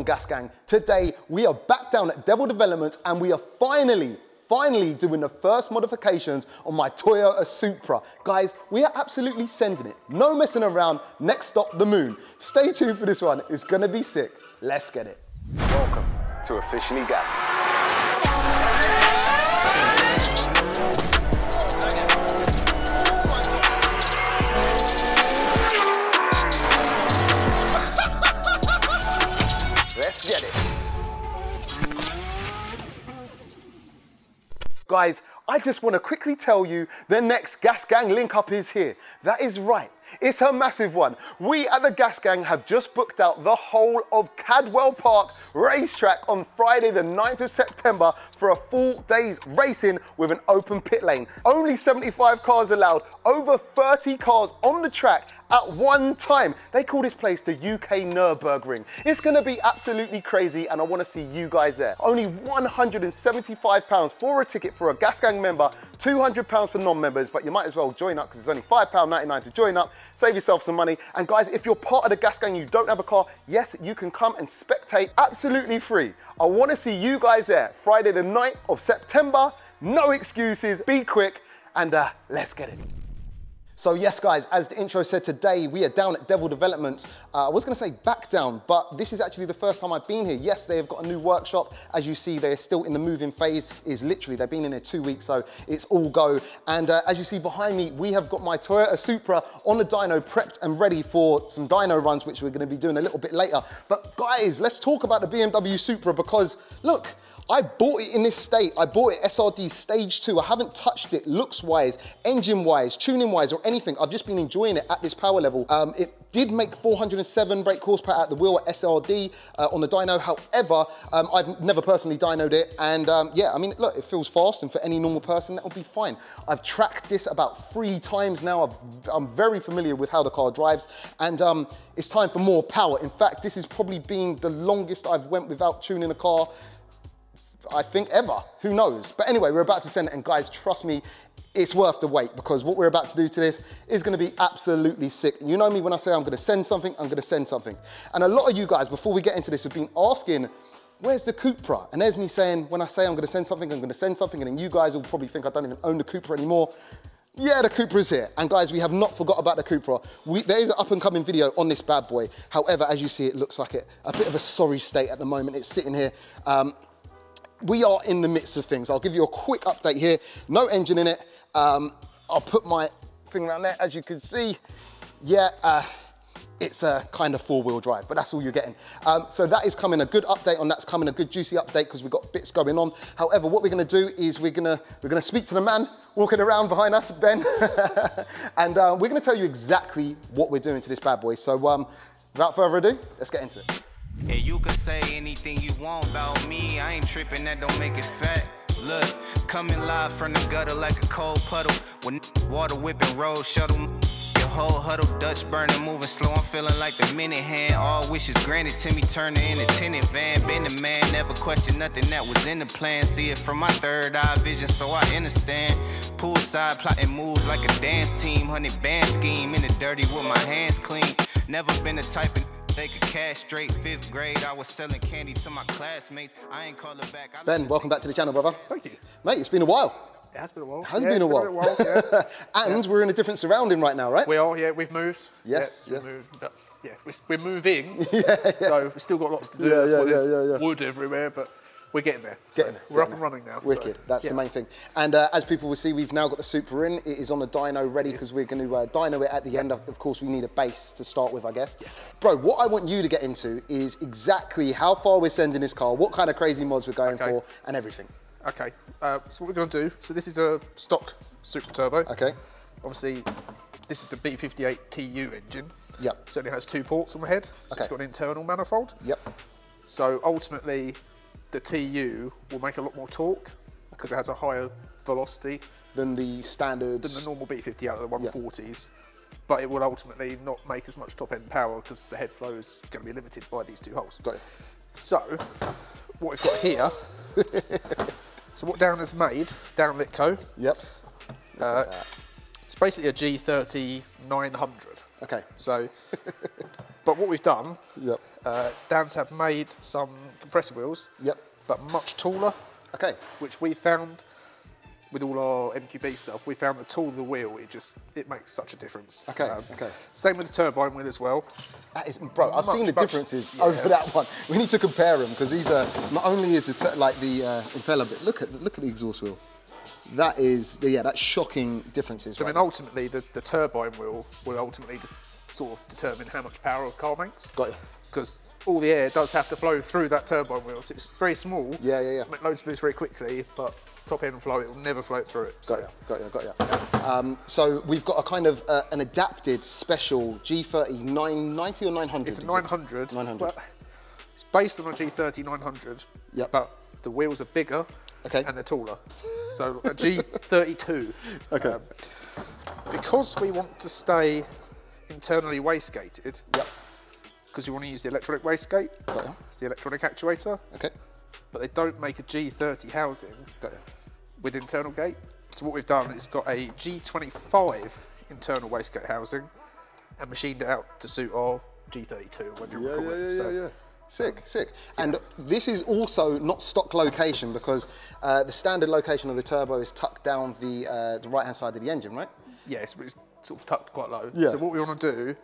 Gas Gang? Today, we are back down at Devil Developments and we are finally doing the first modifications on my Toyota Supra. Guys, we are absolutely sending it. No messing around. Next stop, the moon. Stay tuned for this one. It's gonna be sick. Let's get it. Welcome to Officially Gas. Let's get it. Guys, I just want to quickly tell you the next Gas Gang link up is here. That is right. It's a massive one. We at the Gas Gang have just booked out the whole of CADWELL Park racetrack on Friday the 9th of September for a full day's racing with an open pit lane. Only 75 cars allowed, over 30 cars on the track at one time. They call this place the UK Nürburgring. It's gonna be absolutely crazy and I wanna see you guys there. Only £175 for a ticket for a Gas Gang member, £200 for non-members, but you might as well join up because it's only £5.99 to join up. Save yourself some money. And guys, if you're part of the Gas Gang, you don't have a car, yes, you can come and spectate absolutely free. I wanna see you guys there, Friday the 9th of September. No excuses, be quick, and let's get it. So yes guys, as the intro said, today we are down at Devil Developments. I was gonna say back down, but this is actually the first time I've been here. Yes, they have got a new workshop. As you see, they're still in the moving phase. They've been in there 2 weeks, so it's all go. And as you see behind me, we have got my Toyota Supra on the dyno prepped and ready for some dyno runs, which we're gonna be doing a little bit later. But guys, let's talk about the BMW Supra because look, I bought it in this state. I bought it SRD Stage 2. I haven't touched it looks-wise, engine-wise, tuning-wise, or anything. I've just been enjoying it at this power level. It did make 407 brake horsepower at the wheel at SRD on the dyno. However, I've never personally dynoed it. And yeah, I mean, look, it feels fast. And for any normal person, that would be fine. I've tracked this about 3 times now. I'm very familiar with how the car drives. And it's time for more power. In fact, this has probably been the longest I've went without tuning a car, I think, ever. Who knows? But anyway, we're about to send it, and guys, trust me, it's worth the wait because what we're about to do to this is going to be absolutely sick. You know me, when I say I'm going to send something, I'm going to send something. And a lot of you guys, before we get into this, have been asking, where's the Cupra? And there's me saying, when I say I'm going to send something, I'm going to send something, and then you guys will probably think I don't even own the Cupra anymore. Yeah, the Cupra's here. And guys, we have not forgot about the Cupra. There is an up and coming video on this bad boy. However, as you see, it looks like a bit of a sorry state at the moment. It's sitting here. We are in the midst of things. I'll give you a quick update here. No engine in it. I'll put my thing around there. As you can see, yeah, it's a kind of 4-wheel drive, but that's all you're getting. So that is coming, a good update on that's coming, a good juicy update because we've got bits going on. However, what we're gonna do is we're gonna speak to the man walking around behind us, Ben, and we're gonna tell you exactly what we're doing to this bad boy. So without further ado, let's get into it. Yeah, you can say anything you want about me. I ain't tripping, that don't make it fat. Look, coming live from the gutter like a cold puddle. When water whipping road shuttle. Your whole huddle, Dutch burning, moving slow. I'm feeling like the minute hand. All wishes granted to me, turning in a tenant van. Been the man, never question nothing that was in the plan. See it from my third eye vision, so I understand. Poolside plotting moves like a dance team. 100 band scheme in the dirty with my hands clean. Never been the type of they could cash straight. 5th grade, I was selling candy to my classmates. I ain't calling back. Ben, welcome back to the channel, brother. Thank you. Mate, it's been a while. It has been a while. It has been a while. Yeah. And we're in a different surrounding right now, right? We are, yeah, we've moved. Yes, yeah. Yeah. Moved, but yeah, we're moving, yeah. So we've still got lots to do. Yeah, That's why yeah, there's wood everywhere, but we're getting there. We're up and running now. Wicked, that's the main thing. And as people will see, we've now got the Supra in. It is on the dyno ready because we're going to dyno it at the end. Of course, we need a base to start with, I guess. Yes. Bro, what I want you to get into is exactly how far we're sending this car, what kind of crazy mods we're going for, and everything. Okay, so what we're going to do, so this is a stock Supra Turbo. Okay. Obviously, this is a B58 TU engine. Yep. So it has 2 ports on the head. So it's got an internal manifold. Yep. So ultimately, the TU will make a lot more torque because it has a higher velocity than the standard, than the normal B50 out of the 140s. But it will ultimately not make as much top end power because the head flow is going to be limited by these 2 holes. Got it. So what we've got here, so what Darren has made, Darren LITTCO. Yep. It's basically a G30 900. Okay. So But what we've done, Yep. Dan's have made some compressor wheels, Yep. but much taller. Okay. Which we found with all our MQB stuff, we found the taller the wheel, it makes such a difference. Okay, okay. Same with the turbine wheel as well. That is, bro, I've seen the differences yeah. over that one. We need to compare them because these are, not only is it like the impeller, but look at the exhaust wheel. That is, yeah, that's shocking differences. So I mean, ultimately, the turbine wheel will ultimately sort of determine how much power a car makes. Got you. Because all the air does have to flow through that turbine wheel. So it's very small. Yeah, yeah, yeah. Make loads of boost very quickly, but top end flow, it will never float through it. So. Got you. So we've got a kind of an adapted special G30 990 or 900? It's a 900. 900. But it's based on a G30 900. Yep. But the wheels are bigger. Okay. And they're taller. So a G32. Okay. Because we want to stay internally wastegated. Yep. Because we want to use the electronic wastegate. Got you. It's the electronic actuator. Okay. But they don't make a G30 housing Got you. with internal gate. So what we've done is got a G25 internal wastegate housing and machined it out to suit our G32, or whatever you want to call it. Yeah. Sick, sick. And this is also not stock location because the standard location of the turbo is tucked down the right-hand side of the engine, right? Yes, but it's sort of tucked quite low. Yeah. So what we want to do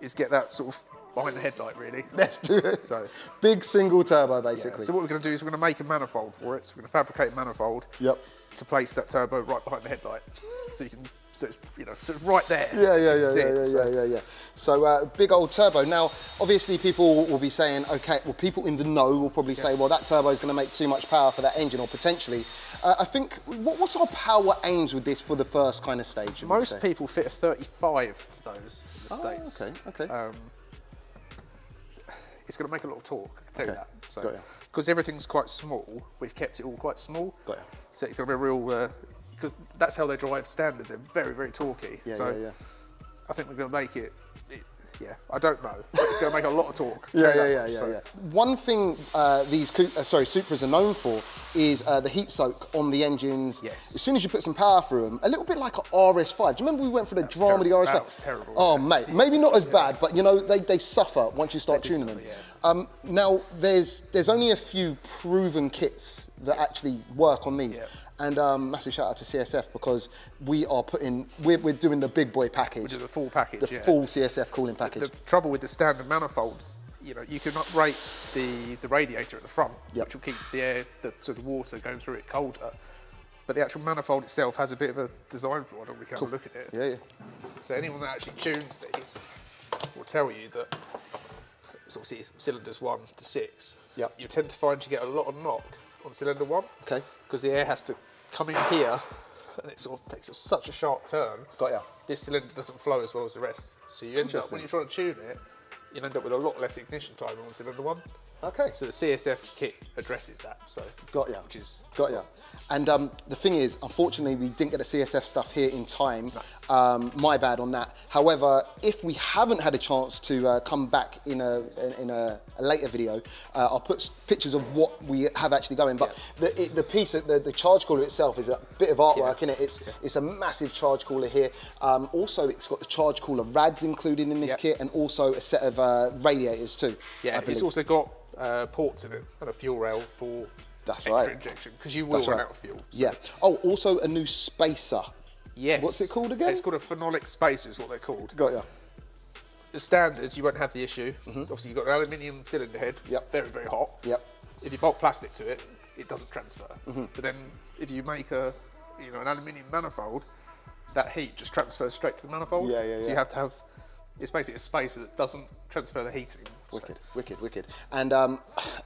is get that sort of behind the headlight, really. Let's do it. So big single turbo, basically. Yeah. So what we're going to do is we're going to make a manifold for it. So we're going to fabricate a manifold. Yep. To place that turbo right behind the headlight, so you can, so it's, you know, so it's right there. Yeah. So big old turbo. Now, obviously, people will be saying, okay, well, people in the know will probably say, well, that turbo is going to make too much power for that engine, or potentially. I think, what's our power aims with this for the first kind of stage? Most people fit a 35 to those in the States. Okay. It's going to make a lot of torque, I can tell you that. Got ya. Because everything's quite small, we've kept it all quite small. Got ya. So it's going to be a real, because that's how they drive standard, they're very, very torquey. Yeah. I think we're going to make it, I don't know, but it's going to make a lot of torque. Yeah. One thing these Supras are known for is the heat soak on the engines. Yes. As soon as you put some power through them, a little bit like an RS5. Do you remember we went through the drama of the RS5? That was terrible. Oh, mate, maybe not as bad, but you know, they suffer once you start tuning them. Yeah. Now, there's only a few proven kits that actually work on these. Yeah. And massive shout out to CSF because we're doing the big boy package. We do the full package, the full CSF cooling package. The trouble with the standard manifolds, you know, you can uprate the radiator at the front, which will keep the air, the water going through it colder. But the actual manifold itself has a bit of a design flaw, and we can have a look at it. Yeah. So anyone that actually tunes these will tell you that it's obviously cylinders 1 to 6. Yep. You tend to find you get a lot of knock on cylinder 1. Okay. Because the air has to come in here, and it sort of takes such a sharp turn. Got ya. This cylinder doesn't flow as well as the rest. So you end up, when you're trying to tune it, you end up with a lot less ignition time on cylinder 1. Okay. So the CSF kit addresses that. So got ya. Which is got ya. And the thing is, unfortunately, we didn't get the CSF stuff here in time. No. My bad on that. However, if we haven't had a chance to come back in a later video, I'll put pictures of what we have actually going. But the piece, the charge cooler itself is a bit of artwork in it. It's a massive charge cooler here. Also, it's got the charge cooler rads included in this kit, and also a set of radiators too. Yeah, it's also got ports in it and a fuel rail for extra injection, because you will run out of fuel. So. Yeah. Oh, also a new spacer. Yes. What's it called again? It's called a phenolic spacer is what they're called. Got ya. The standard, you won't have the issue. Obviously, you've got an aluminium cylinder head, very, very hot. Yep. If you bolt plastic to it, it doesn't transfer. But then if you make an aluminium manifold, that heat just transfers straight to the manifold. So you have to have, it's basically a spacer that doesn't transfer the heating. Wicked. And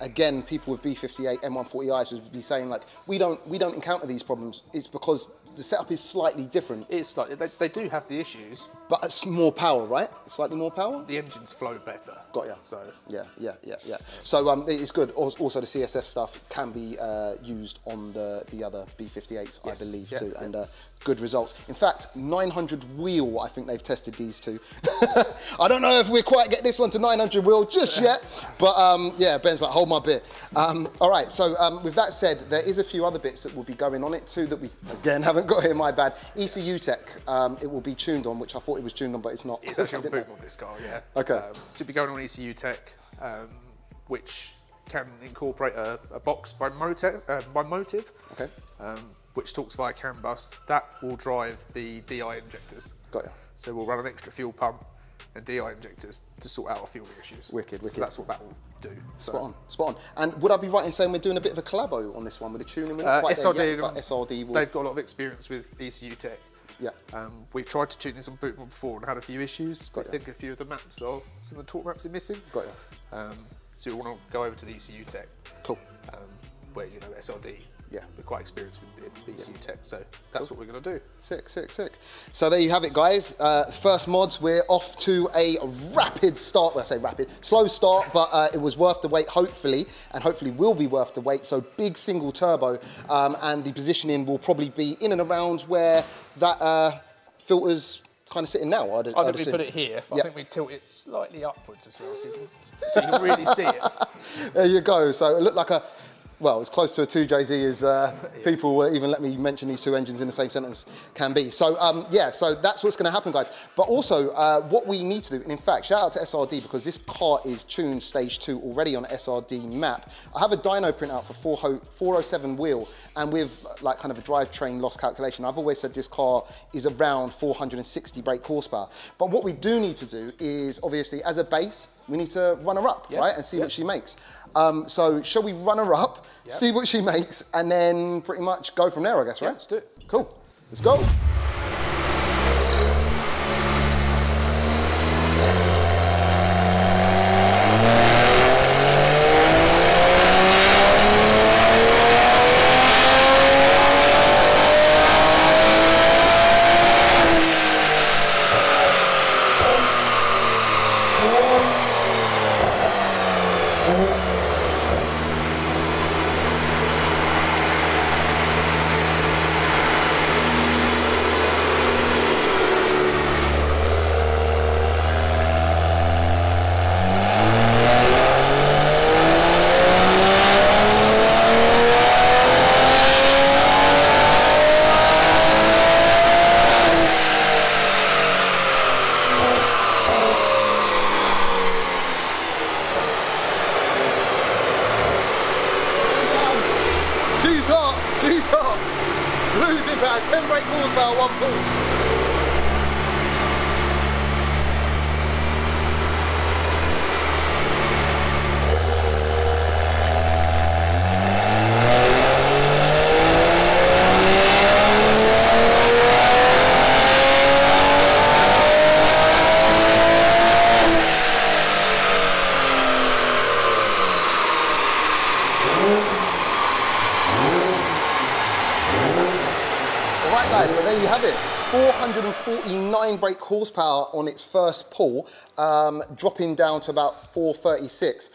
again, people with B58 M140i's would be saying like, we don't encounter these problems. It's because the setup is slightly different. It's slightly, they do have the issues, but it's more power, right? Slightly more power. The engines flow better. Got ya. So yeah. So it's good. Also, the CSF stuff can be used on the other B58s, I believe too, and good results. In fact, 900 wheel, I think they've tested these two. I don't know if we're quite getting this this one to 900 wheel just yet, but yeah, Ben's like, hold my beer. All right, so with that said, there is a few other bits that will be going on it too that we, again, haven't got here, my bad. ECU tech, it will be tuned on, which I thought it was tuned on, but it's not. It's actually on boot on this car, yeah. Okay. So it'll be going on ECU tech, which can incorporate a box by Motive, okay. Which talks via CAN bus. That will drive the DI injectors. Got you. So we'll run an extra fuel pump and DI injectors to sort out our fueling issues. Wicked, wicked. So that's what that will do. Spot on, spot on. And would I be right in saying we're doing a bit of a collabo on this one with the tuning? We're not quite SRD, there yet, but SRD will... They've got a lot of experience with ECU tech. Yeah. We've tried to tune this on Bootmore before and had a few issues. Got I think a few of the maps are, some of the torque maps are missing. Got you. So we want to go over to the ECU tech. Cool. Where, you know, SRD, yeah, we're quite experienced with ECU tech, so that's what we're going to do. Sick, sick, sick. So there you have it, guys. First mods, we're off to a rapid start. Well, I say rapid, slow start, but it was worth the wait, hopefully, and hopefully will be worth the wait. So big single turbo, and the positioning will probably be in and around where that filter's kind of sitting now. I think we put it here. I think we tilt it slightly upwards as well, so you can really see it. There you go. So it looked like a, well, as close to a 2JZ as people will even let me mention these two engines in the same sentence can be. So yeah, so that's what's going to happen, guys. But also what we need to do, and in fact, shout out to SRD because this car is tuned stage 2 already on SRD map. I have a dyno printout for 407 wheel, and with like kind of a drivetrain loss calculation, I've always said this car is around 460 brake horsepower. But what we do need to do is obviously as a base, we need to run her up, right, and see what she makes. So shall we run her up, see what she makes, and then pretty much go from there, I guess, right? Let's do it. Cool, let's go. She's hot. Losing about 10 brake horsepower, 1 pull. So there you have it, 449 brake horsepower on its first pull, dropping down to about 436.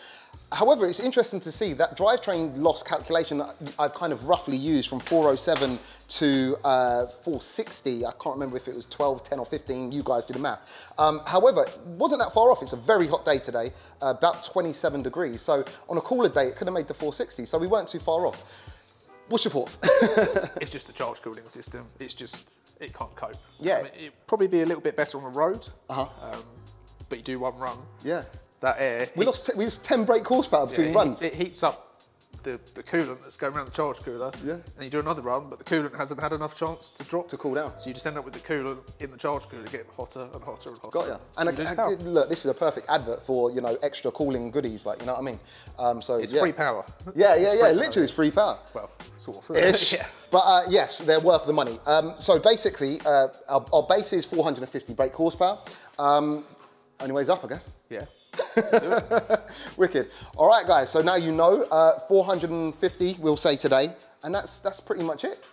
However, it's interesting to see that drivetrain loss calculation that I've kind of roughly used from 407 to 460. I can't remember if it was 12, 10 or 15, you guys do the math. However, it wasn't that far off. It's a very hot day today, about 27 degrees. So on a cooler day, it could have made the 460, so we weren't too far off. What's your thoughts? It's just the charge cooling system. It's just, it can't cope. Yeah. I mean, it'd probably be a little bit better on the road, but you do one run. Yeah. That air. We lost 10 brake horsepower between runs. It heats up the coolant that's going around the charge cooler. Yeah. And you do another run, but the coolant hasn't had enough chance to drop. To cool down. So you just end up with the coolant in the charge cooler getting hotter and hotter and hotter. Got ya. And look, this is a perfect advert for, you know, extra cooling goodies, like, you know what I mean? So it's free power. Yeah, literally it's free power. Well, sort of. Ish. Yeah. But yes, they're worth the money. So basically, our base is 450 brake horsepower. Only ways up, I guess. Yeah. Wicked. All right, guys, so now you know, 450 we'll say today, and that's pretty much it.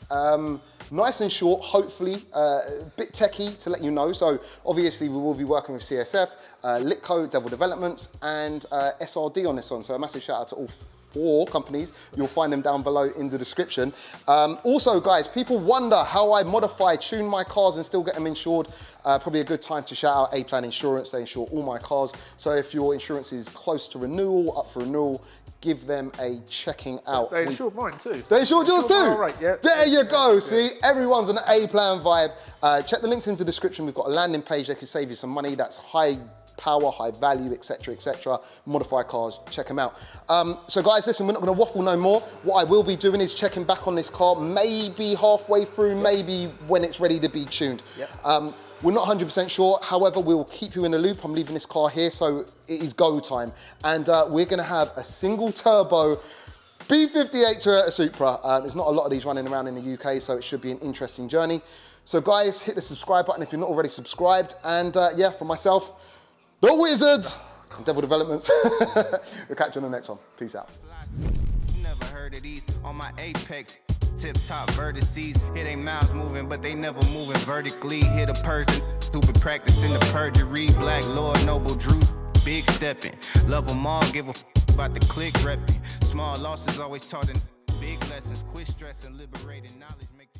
Nice and short, hopefully, a bit techie to let you know. So obviously we will be working with CSF, LITTCO, Devil Developments, and SRD on this one. So a massive shout out to all 4 companies. You'll find them down below in the description. Also, guys, people wonder how I modify, tune my cars and still get them insured. Probably a good time to shout out A-Plan Insurance. They insure all my cars. So if your insurance is close to renewal, up for renewal, give them a checking out. They insured mine too. They insured yours too? Right, yeah. There you go, see? Everyone's on an A-Plan vibe. Check the links in the description. We've got a landing page that can save you some money. That's high power, high value, etc., etc. Modify cars, check them out. So guys, listen, we're not going to waffle no more. What I will be doing is checking back on this car, maybe halfway through, maybe when it's ready to be tuned. Yep. We're not 100% sure, however, we'll keep you in the loop. I'm leaving this car here, so it is go time. And we're gonna have a single turbo B58 Toyota Supra. There's not a lot of these running around in the UK, so it should be an interesting journey. So guys, hit the subscribe button if you're not already subscribed. And yeah, for myself, the Wizard, Devil Developments. We'll catch you on the next one. Peace out. Never heard of these on my apex. Tip-top vertices, it ain't mouths moving, but they never moving vertically. Hit a person who been practicing the perjury. Black Lord, Noble Drew, big stepping. Love them all, give a about the click repping. Small losses always taught in big lessons. Quit stressing, liberating knowledge, make